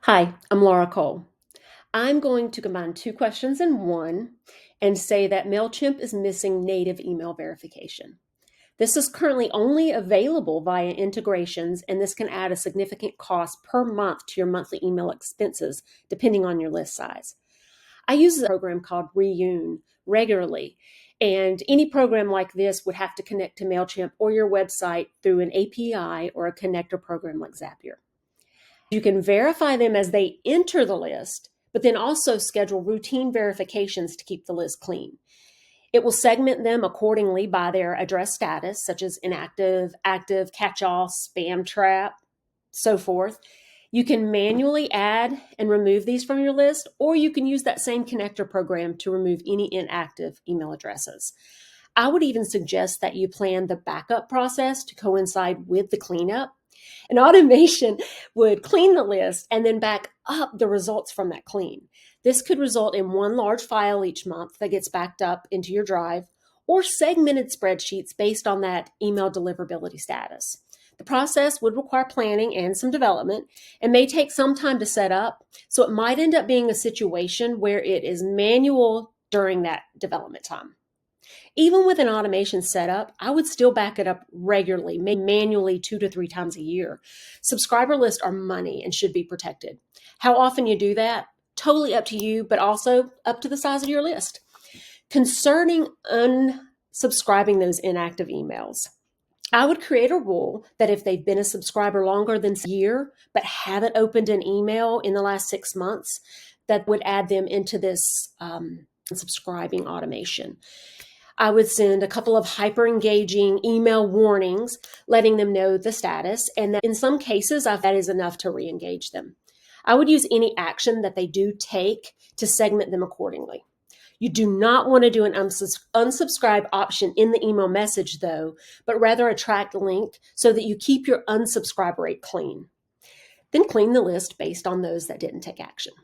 Hi, I'm Laura Cole. I'm going to combine two questions in one and say that MailChimp is missing native email verification. This is currently only available via integrations, and this can add a significant cost per month to your monthly email expenses, depending on your list size. I use a program called Reune regularly, and any program like this would have to connect to MailChimp or your website through an API or a connector program like Zapier. You can verify them as they enter the list, but then also schedule routine verifications to keep the list clean. It will segment them accordingly by their address status, such as inactive, active, catch-all, spam trap, so forth. You can manually add and remove these from your list, or you can use that same connector program to remove any inactive email addresses. I would even suggest that you plan the backup process to coincide with the cleanup. An automation would clean the list and then back up the results from that clean. This could result in one large file each month that gets backed up into your drive, or segmented spreadsheets based on that email deliverability status. The process would require planning and some development and may take some time to set up, so it might end up being a situation where it is manual during that development time. Even with an automation setup, I would still back it up regularly, maybe manually 2 to 3 times a year. Subscriber lists are money and should be protected. How often you do that, totally up to you, but also up to the size of your list. Concerning unsubscribing those inactive emails, I would create a rule that if they've been a subscriber longer than a year, but haven't opened an email in the last 6 months, that would add them into this subscribing automation. I would send a couple of hyper engaging email warnings, letting them know the status, and that in some cases, that is enough to re engage them. I would use any action that they do take to segment them accordingly. You do not want to do an unsubscribe option in the email message, though, but rather a tracked link so that you keep your unsubscribe rate clean. Then clean the list based on those that didn't take action.